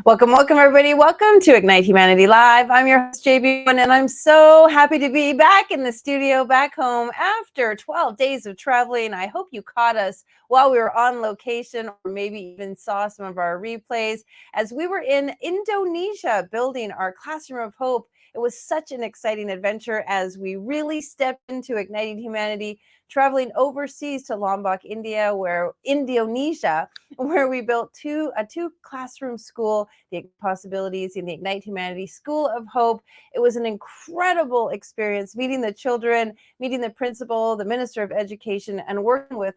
Welcome, everybody. Welcome to Ignite Humanity Live. I'm your host, JB, and I'm so happy to be back in the studio, back home after 12 days of traveling. I hope you caught us while we were on location, or maybe even saw some of our replays as we were in Indonesia building our Classroom of Hope. It was such an exciting adventure as we really stepped into Igniting Humanity, traveling overseas to Lombok, Indonesia, where we built a two classroom school, the Possibilities in the Ignite Humanity School of Hope. It was an incredible experience meeting the children, meeting the principal, the Minister of Education, and working with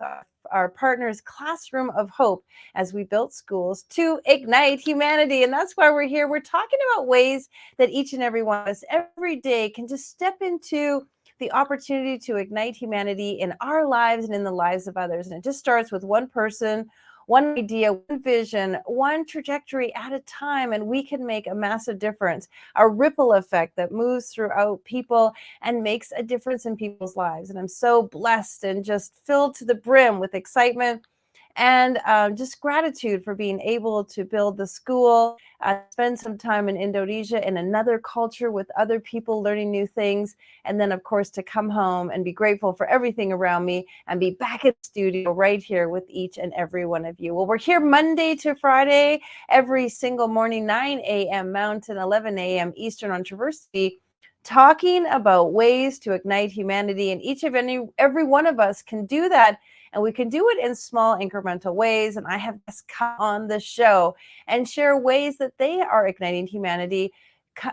our partners, Classroom of Hope, as we built schools to ignite humanity. And that's why we're here. We're talking about ways that each and every one of us every day can just step into the opportunity to ignite humanity in our lives and in the lives of others. And it just starts with one person, one idea, one vision, one trajectory at a time, and we can make a massive difference, a ripple effect that moves throughout people and makes a difference in people's lives. And I'm so blessed and just filled to the brim with excitement and just gratitude for being able to build the school, spend some time in Indonesia in another culture with other people learning new things, and then of course to come home and be grateful for everything around me and be back in the studio right here with each and every one of you. Well, we're here Monday to Friday, every single morning, 9 a.m. Mountain, 11 a.m. Eastern on Traversity, talking about ways to ignite humanity, and every one of us can do that. And we can do it in small incremental ways. And I have guests come on the show and share ways that they are igniting humanity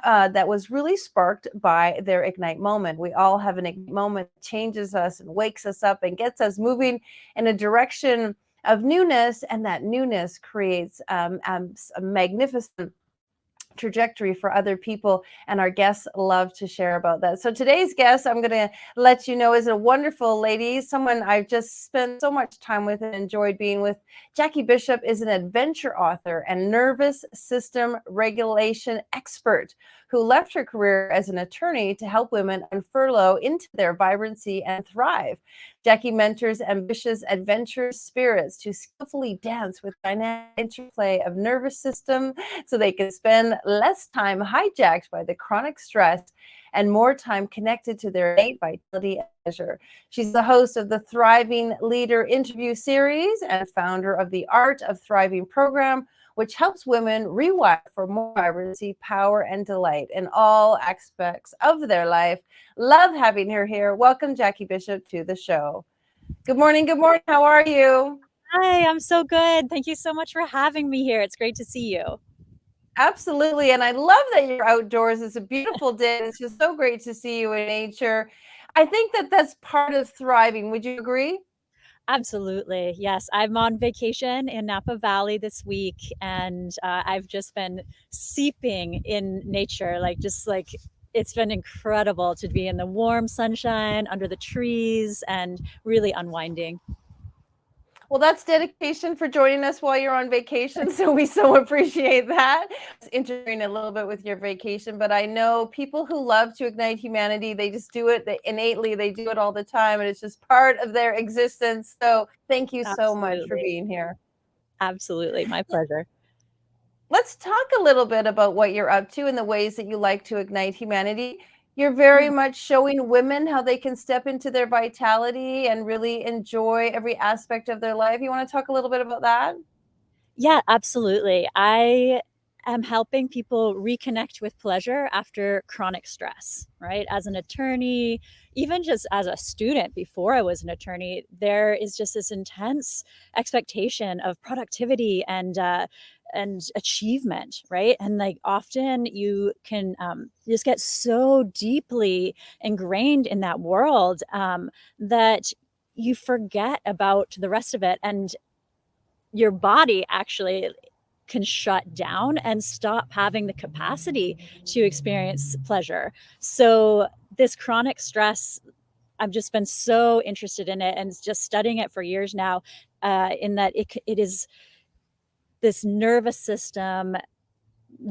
that was really sparked by their Ignite moment. We all have an Ignite moment that changes us and wakes us up and gets us moving in a direction of newness. And that newness creates a magnificent trajectory for other people, and our guests love to share about that. So today's guest, I'm going to let you know, is a wonderful lady, someone I've just spent so much time with and enjoyed being with. Jacqui Bishop is an adventure author and nervous system regulation expert who left her career as an attorney to help women on furlough into their vibrancy and thrive. Jacqui mentors ambitious, adventurous spirits to skillfully dance with dynamic interplay of nervous system so they can spend less time hijacked by the chronic stress and more time connected to their innate vitality and pleasure. She's the host of the Thriving Leader interview series and founder of the Art of Thriving program, which helps women rewire for more vibrancy, power, and delight in all aspects of their life. Love having her here. Welcome, Jacqui Bishop, to the show. Good morning. Good morning. How are you? Hi, I'm so good. Thank you so much for having me here. It's great to see you. Absolutely. And I love that you're outdoors. It's a beautiful day. It's just so great to see you in nature. I think that that's part of thriving. Would you agree? Absolutely. Yes, I'm on vacation in Napa Valley this week, and I've just been seeping in nature, it's been incredible to be in the warm sunshine under the trees and really unwinding. Well, that's dedication for joining us while you're on vacation. So we so appreciate that. It's interfering a little bit with your vacation, but I know people who love to ignite humanity, they just do it innately. They do it all the time, and it's just part of their existence. So thank you so much for Absolutely. being here. Absolutely. My pleasure. Let's talk a little bit about what you're up to and the ways that you like to ignite humanity. You're very much showing women how they can step into their vitality and really enjoy every aspect of their life. You want to talk a little bit about that? Yeah, absolutely. I am helping people reconnect with pleasure after chronic stress, right? As an attorney, even just as a student before I was an attorney, there is just this intense expectation of productivity and achievement, right? And like often you can just get so deeply ingrained in that world that you forget about the rest of it, and your body actually can shut down and stop having the capacity to experience pleasure. So this chronic stress, I've just been so interested in it and just studying it for years now, in that it is this nervous system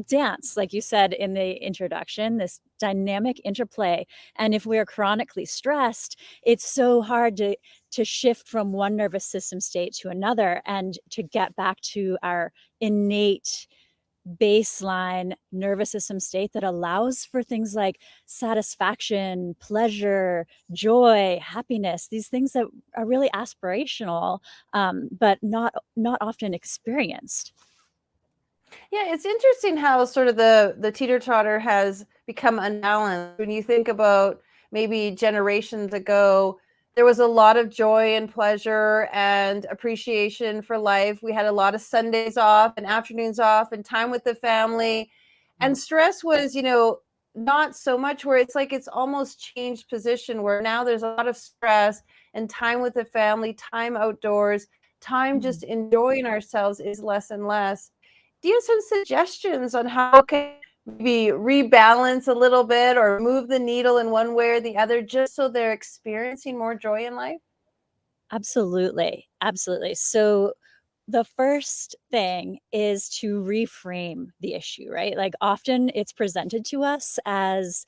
dance, like you said in the introduction, this dynamic interplay. And if we're chronically stressed, it's so hard to shift from one nervous system state to another and to get back to our innate baseline nervous system state that allows for things like satisfaction, pleasure, joy, happiness, these things that are really aspirational, but not often experienced. Yeah, it's interesting how sort of the teeter-totter has become unbalanced. When you think about maybe generations ago, there was a lot of joy and pleasure and appreciation for life. We had a lot of Sundays off and afternoons off and time with the family. And stress was, not so much, where it's like it's almost changed position, where now there's a lot of stress, and time with the family, time outdoors, time just enjoying ourselves is less and less. Do you have some suggestions on how can maybe rebalance a little bit or move the needle in one way or the other, just so they're experiencing more joy in life? Absolutely. Absolutely. So the first thing is to reframe the issue, right? Like often it's presented to us as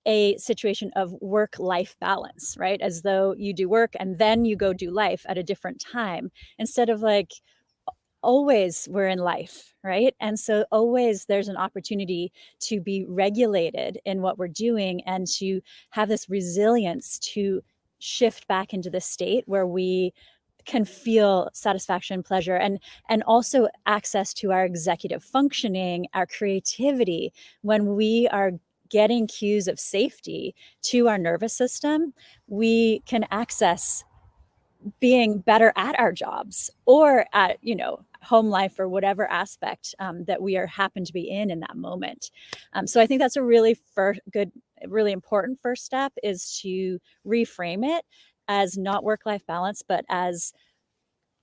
a situation of work life balance, right? As though you do work and then you go do life at a different time, instead of like always we're in life, right? And so always there's an opportunity to be regulated in what we're doing and to have this resilience to shift back into the state where we can feel satisfaction, pleasure, and also access to our executive functioning, our creativity. When we are getting cues of safety to our nervous system, we can access being better at our jobs or at home life or whatever aspect that we are happen to be in that moment. So I think that's a really really important first step, is to reframe it as not work-life balance, but as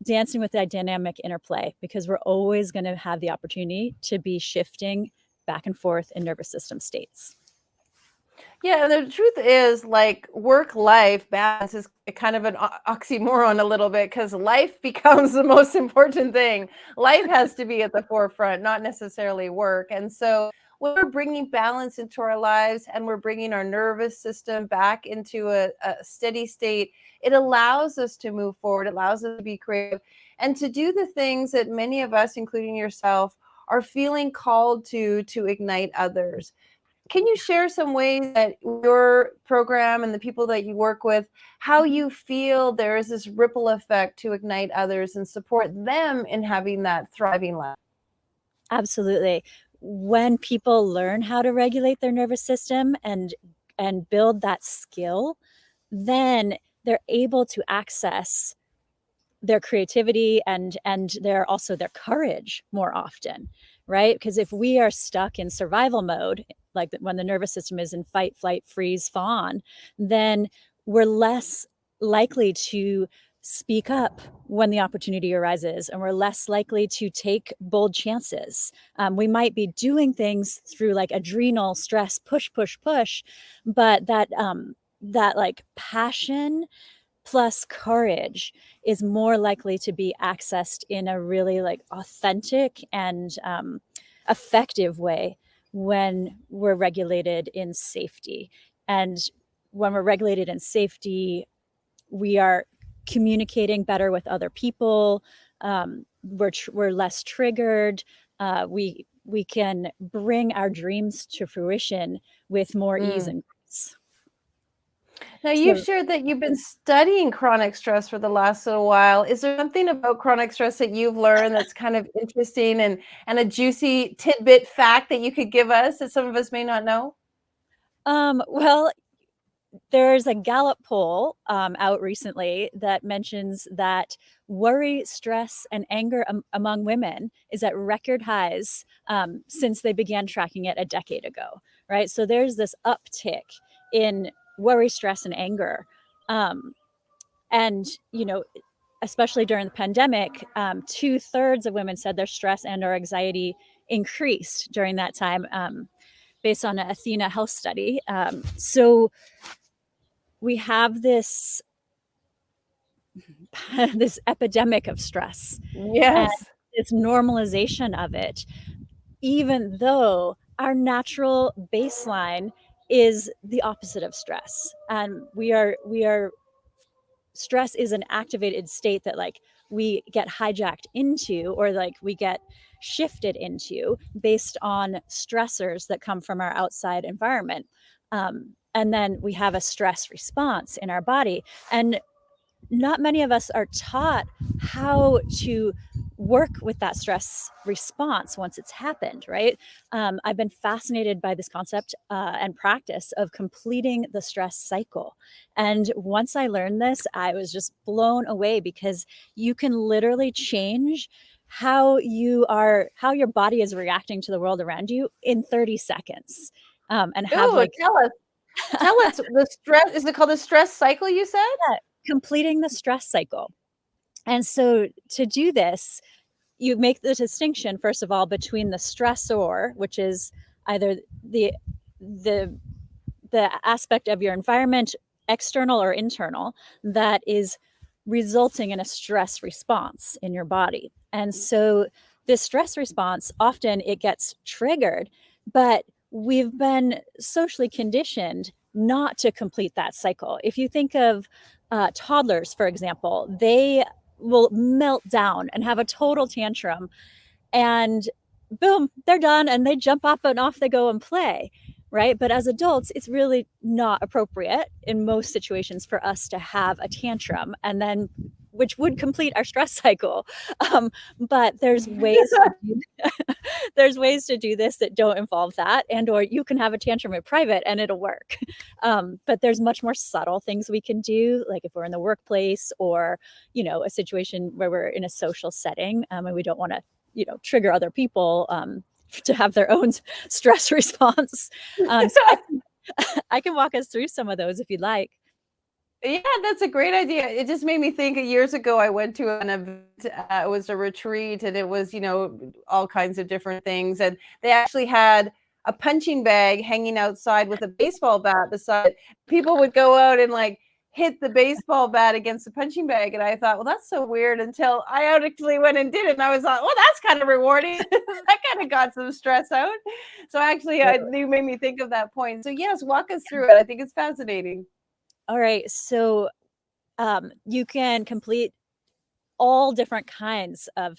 dancing with that dynamic interplay, because we're always going to have the opportunity to be shifting back and forth in nervous system states. Yeah, and the truth is, like, work-life balance is kind of an oxymoron a little bit, because life becomes the most important thing. Life has to be at the forefront, not necessarily work. And so when we're bringing balance into our lives and we're bringing our nervous system back into a steady state, it allows us to move forward, it allows us to be creative and to do the things that many of us, including yourself, are feeling called to ignite others. Can you share some ways that your program and the people that you work with, how you feel there is this ripple effect to ignite others and support them in having that thriving life? Absolutely. When people learn how to regulate their nervous system and build that skill, then they're able to access their creativity and their courage more often, right? Because if we are stuck in survival mode, like when the nervous system is in fight, flight, freeze, fawn, then we're less likely to speak up when the opportunity arises, and we're less likely to take bold chances. We might be doing things through like adrenal stress, push, push, push, but that like passion plus courage is more likely to be accessed in a really like authentic and effective way when we're regulated in safety. And when we're regulated in safety, we are communicating better with other people. We're less triggered. We can bring our dreams to fruition with more ease Mm. and grace. Now, you've So shared that you've been studying chronic stress for the last little while. Is there something about chronic stress that you've learned that's kind of interesting and a juicy tidbit fact that you could give us that some of us may not know? well, there's a Gallup poll out recently that mentions that worry, stress, and anger among women is at record highs since they began tracking it a decade ago, right? So there's this uptick in worry, stress, and anger. Um, and, especially during the pandemic, 2/3 of women said their stress and or anxiety increased during that time, based on an Athena Health study. So we have this this epidemic of stress and Yes. this normalization of it, even though our natural baseline is the opposite of stress. And we are stress is an activated state that like we get hijacked into, or like we get shifted into based on stressors that come from our outside environment. And then we have a stress response in our body. And not many of us are taught how to work with that stress response once it's happened, right? I've been fascinated by this concept and practice of completing the stress cycle. And once I learned this, I was just blown away, because you can literally change how your body is reacting to the world around you in 30 seconds. And have Ooh, tell us the stress, is it called the stress cycle you said? yeah, completing the stress cycle. And so to do this, you make the distinction, first of all, between the stressor, which is either the aspect of your environment, external or internal, that is resulting in a stress response in your body. And so this stress response, often it gets triggered, but we've been socially conditioned not to complete that cycle. If you think of toddlers, for example, they will melt down and have a total tantrum, and boom, they're done, and they jump up and off they go and play, right? But as adults, it's really not appropriate in most situations for us to have a tantrum, and then which would complete our stress cycle. But there's ways to do, there's ways to do this that don't involve that, and or you can have a tantrum in private and it'll work. But there's much more subtle things we can do, like if we're in the workplace, or a situation where we're in a social setting, and we don't want to trigger other people to have their own stress response. So I can walk us through some of those if you'd like. Yeah, that's a great idea. It just made me think, years ago, I went to an event. It was a retreat, and it was, all kinds of different things. And they actually had a punching bag hanging outside with a baseball bat beside it. People would go out and like hit the baseball bat against the punching bag. And I thought, well, that's so weird, until I actually went and did it. And I was like, well, that's kind of rewarding. That kind of got some stress out. So actually, you made me think of that point. So yes, walk us through it. I think it's fascinating. All right. So you can complete all different kinds of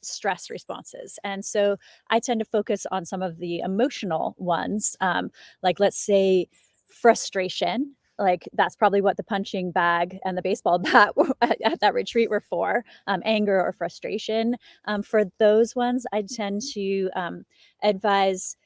stress responses. And so I tend to focus on some of the emotional ones, like let's say frustration. Like that's probably what the punching bag and the baseball bat at that retreat were for, anger or frustration. For those ones, I tend to advise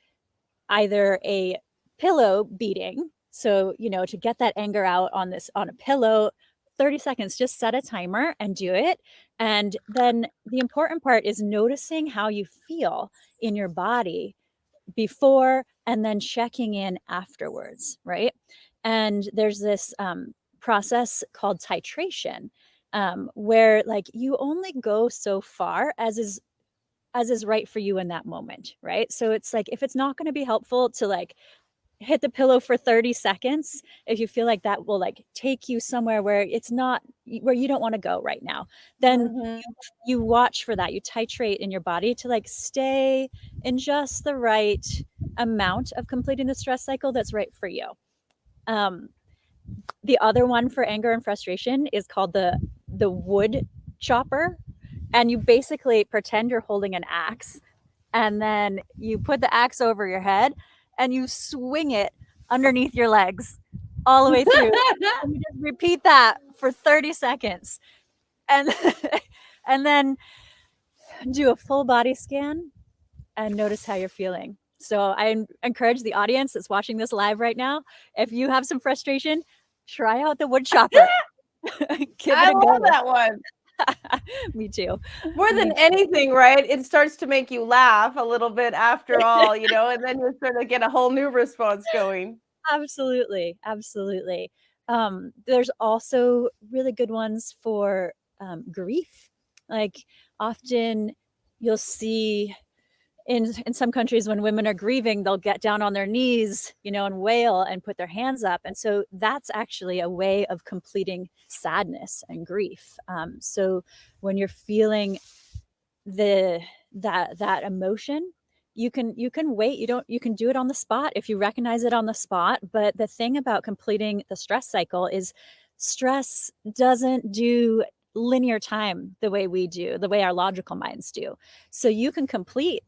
either a pillow beating. So, to get that anger out on a pillow, 30 seconds, just set a timer and do it. And then the important part is noticing how you feel in your body before, and then checking in afterwards, right? And there's this process called titration, where like you only go so far as is right for you in that moment, right? So it's like, if it's not going to be helpful to like hit the pillow for 30 seconds, if you feel like that will like take you somewhere where it's not, where you don't want to go right now, then you watch for that. You titrate in your body to like stay in just the right amount of completing the stress cycle that's right for you. The other one for anger and frustration is called the wood chopper. And you basically pretend you're holding an axe, and then you put the axe over your head and you swing it underneath your legs all the way through. And you just repeat that for 30 seconds. And and then do a full body scan and notice how you're feeling. So I encourage the audience that's watching this live right now, if you have some frustration, try out the wood chopper. I love that one. Me too. More than anything, right? It starts to make you laugh a little bit after all, and then you sort of get a whole new response going. Absolutely. Absolutely. There's also really good ones for grief. Like often you'll see in some countries, when women are grieving, they'll get down on their knees, and wail and put their hands up. And so that's actually a way of completing sadness and grief. So when you're feeling that emotion, you can wait. You can do it on the spot if you recognize it on the spot. But the thing about completing the stress cycle is stress doesn't do linear time the way we do, the way our logical minds do. So you can complete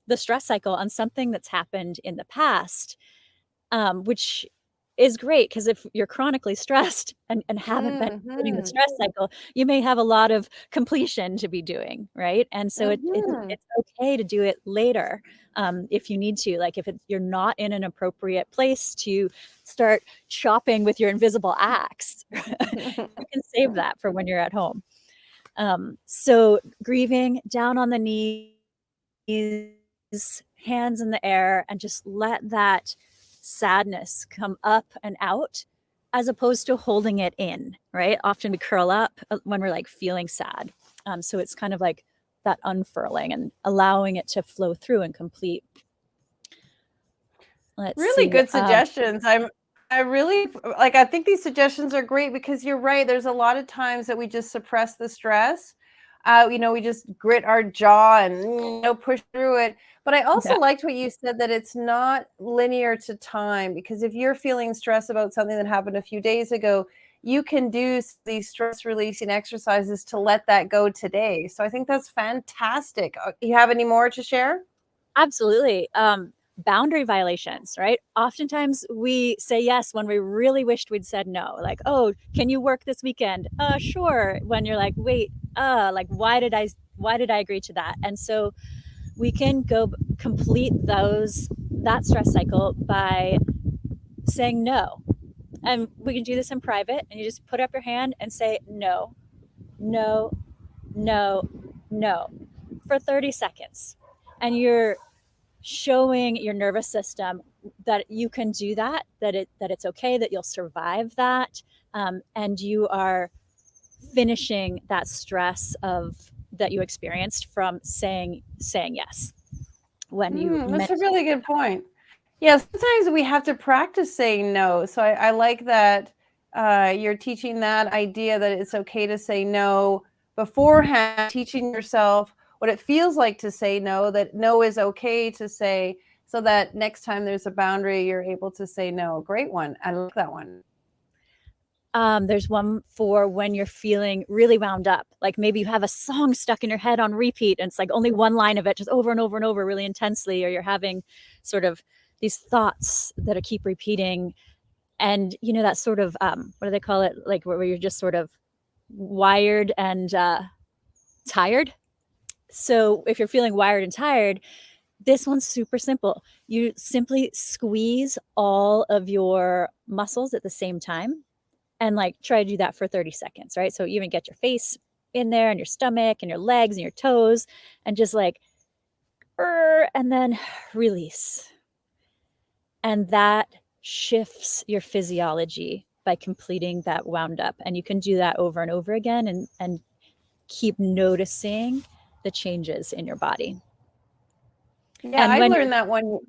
the stress cycle on something that's happened in the past, which is great because if you're chronically stressed and haven't been completing the stress cycle, you may have a lot of completion to be doing, right? And so it's okay to do it later if you need to. Like if you're not in an appropriate place to start chopping with your invisible axe, you can save that for when you're at home. So grieving, down on the knees, hands in the air, and just let that sadness come up and out as opposed to holding it in, right? Often we curl up when we're like feeling sad. So it's kind of like that unfurling and allowing it to flow through and complete. Let's Really see. good suggestions. I really like, I think these suggestions are great because you're right. There's a lot of times that we just suppress the stress. We just grit our jaw and push through it. But I also liked what you said, that it's not linear to time, because if you're feeling stressed about something that happened a few days ago, you can do these stress releasing exercises to let that go today. So I think that's fantastic. You have any more to share? Absolutely. Boundary violations, right? Oftentimes we say yes when we really wished we'd said no. Like, oh, can you work this weekend? Sure. When you're like, wait, like why did I agree to that? And so we can go complete that stress cycle by saying no. And we can do this in private, and you just put up your hand and say no, no, no, no for 30 seconds. And you're showing your nervous system that you can do that it's okay, that you'll survive that, and you are finishing that stress that you experienced from saying yes when you That's a really good point. Yeah, sometimes we have to practice saying no. So I like that you're teaching that idea that it's okay to say no beforehand, teaching yourself what it feels like to say no, that no is okay to say, so that next time there's a boundary, you're able to say no. Great one. I like that one. There's one for when you're feeling really wound up. Like maybe you have a song stuck in your head on repeat and it's like only one line of it just over and over and over really intensely, or you're having sort of these thoughts that keep repeating. And that sort of, what do they call it? Like where you're just sort of wired and tired. So if you're feeling wired and tired, this one's super simple. You simply squeeze all of your muscles at the same time and like try to do that for 30 seconds, right? So you even get your face in there and your stomach and your legs and your toes and just like, and then release. And that shifts your physiology by completing that wound up. And you can do that over and over again and keep noticing the changes in your body. Yeah, I learned that one.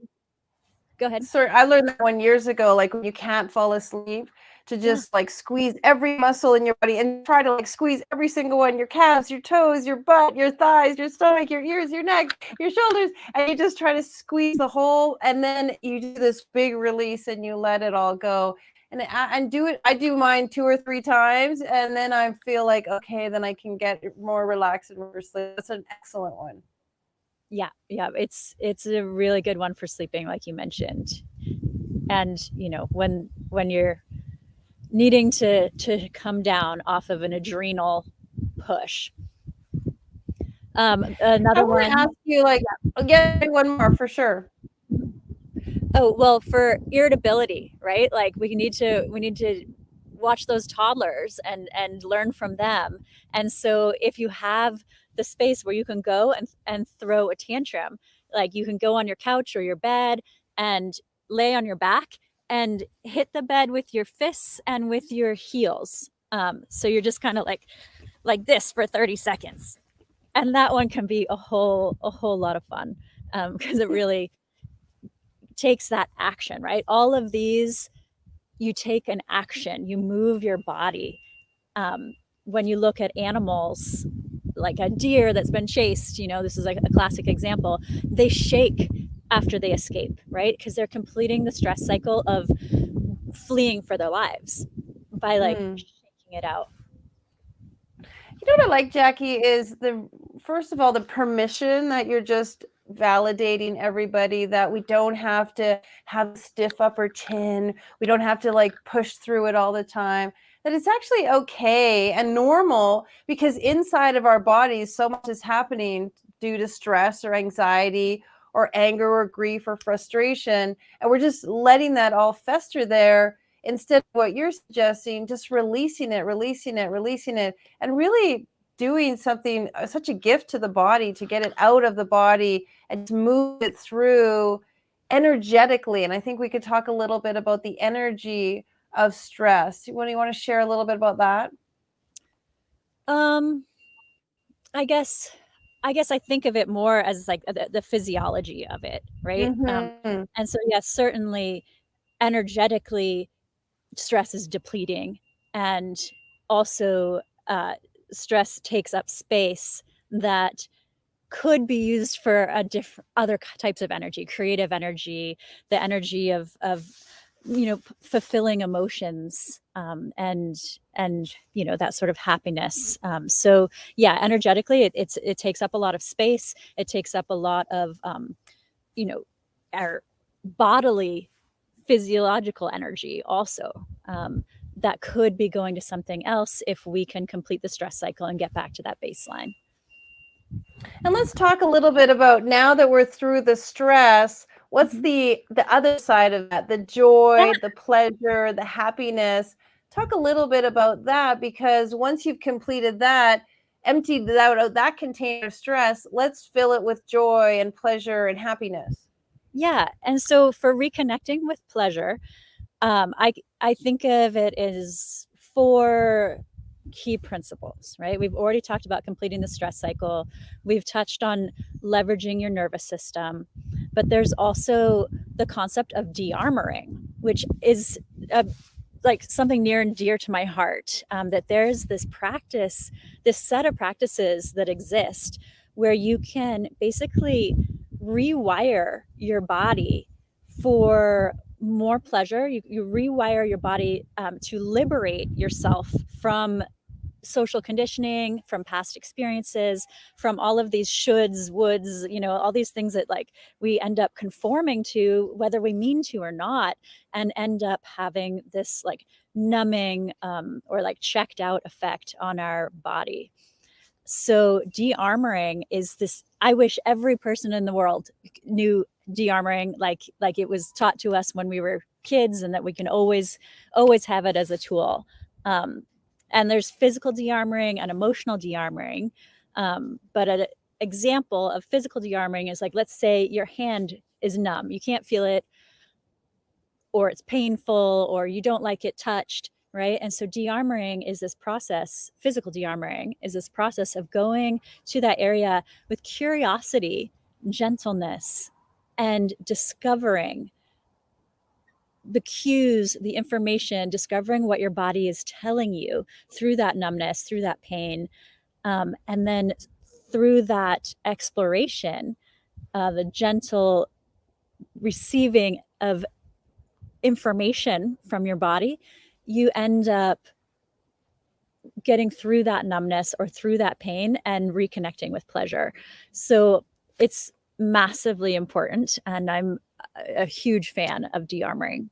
Go ahead. Sorry, I learned that one years ago, like when you can't fall asleep, to just like squeeze every muscle in your body and try to like squeeze every single one, your calves, your toes, your butt, your thighs, your stomach, your ears, your neck, your shoulders, and you just try to squeeze the whole, and then you do this big release and you let it all go. And do it. I do mine 2 or 3 times, and then I feel like, okay, then I can get more relaxed and more sleep. That's an excellent one. Yeah, it's a really good one for sleeping, like you mentioned. And when you're needing to come down off of an adrenal push. Another one. Ask you, like, get one more for sure. Oh, well, for irritability, right? Like we need to watch those toddlers and learn from them. And so if you have the space where you can go and throw a tantrum, like you can go on your couch or your bed and lay on your back and hit the bed with your fists and with your heels. So you're just kind of like this for 30 seconds. And that one can be a whole lot of fun because it really takes that action, right? All of these, you take an action, you move your body. When you look at animals, like a deer that's been chased, this is like a classic example, they shake after they escape, right? Because they're completing the stress cycle of fleeing for their lives by like shaking it out. You know what I like, Jackie, is first of all, the permission that you're just validating everybody, that we don't have to have a stiff upper chin. We don't have to like push through it all the time. That it's actually okay and normal, because inside of our bodies, so much is happening due to stress or anxiety or anger or grief or frustration. And we're just letting that all fester there, instead of what you're suggesting, just releasing it, releasing it, releasing it, and really doing something, such a gift to the body, to get it out of the body and to move it through energetically. And I think we could talk a little bit about the energy of stress. You want to share a little bit about that? I guess I think of it more as like the physiology of it, right? Mm-hmm. And so yes, certainly energetically stress is depleting, and also stress takes up space that could be used for a different other types of energy, creative energy, the energy of fulfilling emotions, and that sort of happiness. So yeah, energetically it takes up a lot of space. It takes up a lot of our bodily physiological energy also, that could be going to something else if we can complete the stress cycle and get back to that baseline. And let's talk a little bit about, now that we're through the stress, what's the other side of that? The joy, the pleasure, the happiness. Talk a little bit about that, because once you've completed that, emptied out that container of stress, let's fill it with joy and pleasure and happiness. Yeah, and so for reconnecting with pleasure, I think of it as 4 key principles, right? We've already talked about completing the stress cycle. We've touched on leveraging your nervous system, but there's also the concept of de-armoring, which is like something near and dear to my heart. That there's this practice, this set of practices that exist where you can basically rewire your body for more pleasure. You rewire your body to liberate yourself from social conditioning, from past experiences, from all of these shoulds, woulds, all these things that like we end up conforming to, whether we mean to or not, and end up having this like numbing or like checked out effect on our body. So de-armoring is this, I wish every person in the world knew de-armoring like it was taught to us when we were kids, and that we can always have it as a tool. And there's physical de-armoring and emotional de-armoring. But an example of physical de-armoring is like, let's say your hand is numb, you can't feel it, or it's painful, or you don't like it touched, right? And so de-armoring is this process, physical de-armoring is this process of going to that area with curiosity, gentleness, and discovering the cues, the information, discovering what your body is telling you through that numbness, through that pain. And then through that exploration, the gentle receiving of information from your body, you end up getting through that numbness or through that pain and reconnecting with pleasure. So it's massively important, and I'm a huge fan of de-armoring.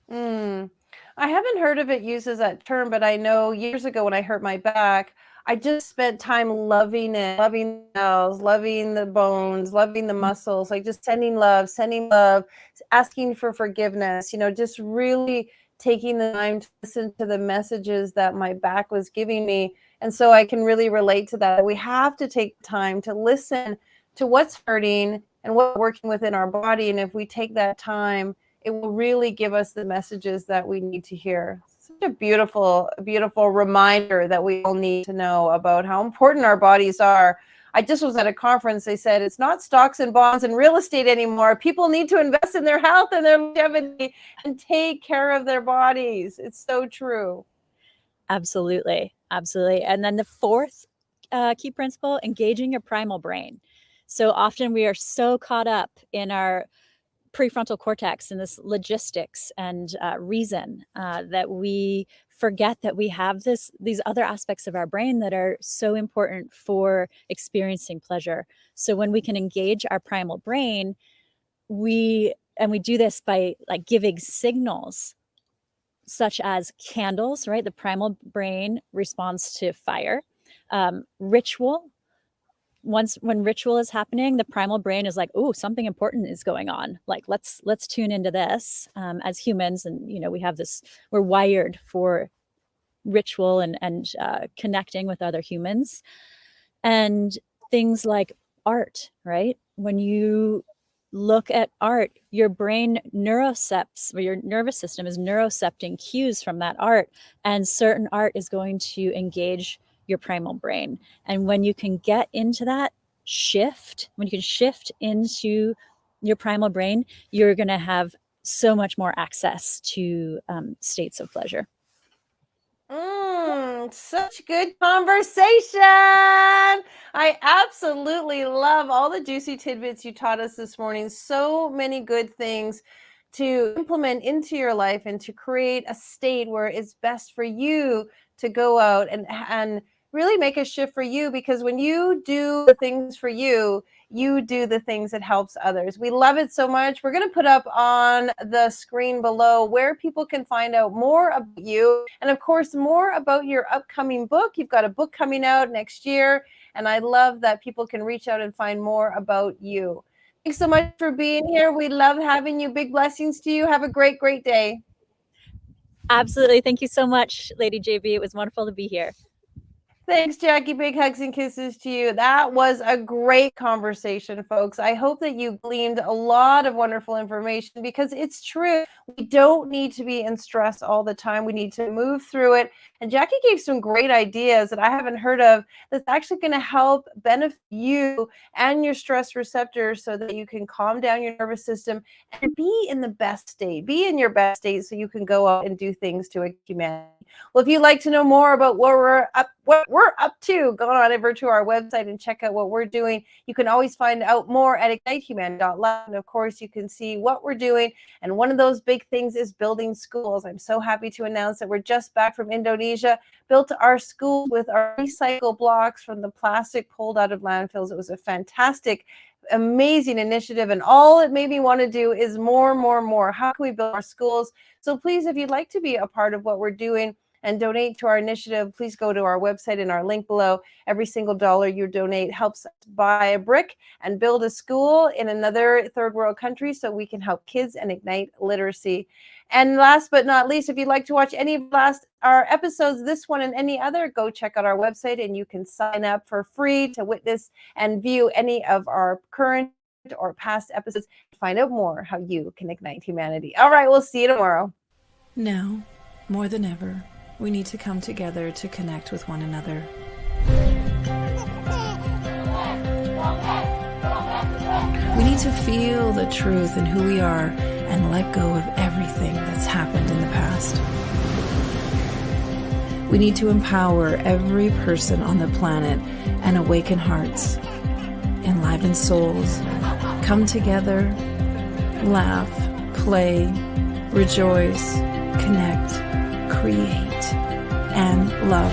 I haven't heard of it used as that term, but I know years ago when I hurt my back, I just spent time loving it, loving the cells, loving the bones, loving the muscles, like just sending love, asking for forgiveness, just really taking the time to listen to the messages that my back was giving me. And so I can really relate to that. We have to take time to listen to what's hurting and what's working within our body. And if we take that time, it will really give us the messages that we need to hear. Such a beautiful, beautiful reminder that we all need to know about how important our bodies are. I just was at a conference. They said it's not stocks and bonds and real estate anymore. People need to invest in their health and their longevity and take care of their bodies. It's so true. Absolutely. Absolutely. And then the 4th key principle, engaging your primal brain. So often we are so caught up in our prefrontal cortex and this logistics and reason, that we forget that we have these other aspects of our brain that are so important for experiencing pleasure. So when we can engage our primal brain, we do this by like giving signals such as candles, right? The primal brain responds to fire. Ritual. When ritual is happening, the primal brain is like, oh, something important is going on. Like, let's tune into this. As humans, and we have this, we're wired for ritual and connecting with other humans. And things like art, right? When you look at art, your brain neurocepts, or your nervous system is neurocepting cues from that art, and certain art is going to engage your primal brain. And when you can get into that shift, when you can shift into your primal brain, you're going to have so much more access to states of pleasure. Such good conversation. I absolutely love all the juicy tidbits you taught us this morning. So many good things to implement into your life and to create a state where it's best for you to go out and really make a shift for you, because when you do the things for you, you do the things that helps others. We love it so much. We're going to put up on the screen below where people can find out more about you, and of course more about your upcoming book. You've got a book coming out next year, and I love that people can reach out and find more about you. Thanks so much for being here. We love having you. Big blessings to you. Have a great day. Absolutely. Thank you so much, Lady JB. It was wonderful to be here. Thanks, Jackie. Big hugs and kisses to you. That was a great conversation, folks. I hope that you gleaned a lot of wonderful information, because it's true. We don't need to be in stress all the time. We need to move through it. And Jackie gave some great ideas that I haven't heard of that's actually going to help benefit you and your stress receptors, so that you can calm down your nervous system and be in the best state. Be in your best state so you can go out and do things to humanity. Well, if you'd like to know more about what we're up to, go on over to our website and check out what we're doing. You can always find out more at ignitehumanity.live. And of course, you can see what we're doing. And one of those big things is building schools. I'm so happy to announce that we're just back from Indonesia, built our school with our recycle blocks from the plastic pulled out of landfills. It was a fantastic, amazing initiative, and all it made me want to do is more. How can we build our schools? So please, if you'd like to be a part of what we're doing and donate to our initiative, please go to our website in our link below. Every single dollar you donate helps us buy a brick and build a school in another third world country, so we can help kids and ignite literacy. And last but not least, if you'd like to watch any of our episodes, this one and any other, go check out our website, and you can sign up for free to witness and view any of our current or past episodes to find out more how you can ignite humanity. All right, we'll see you tomorrow. Now, more than ever, we need to come together to connect with one another. We need to feel the truth in who we are and let go of everything that's happened in the past. We need to empower every person on the planet and awaken hearts, enliven souls, come together, laugh, play, rejoice, connect, create, and love.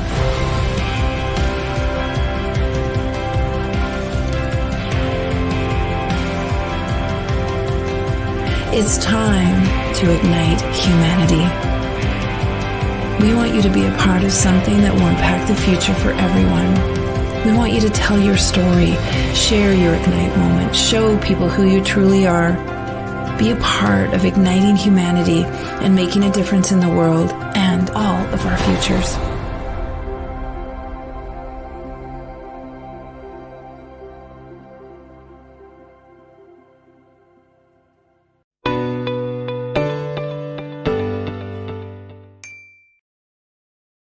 It's time to ignite humanity. We want you to be a part of something that will impact the future for everyone. We want you to tell your story, share your Ignite moment, show people who you truly are. Be a part of igniting humanity and making a difference in the world and all of our futures.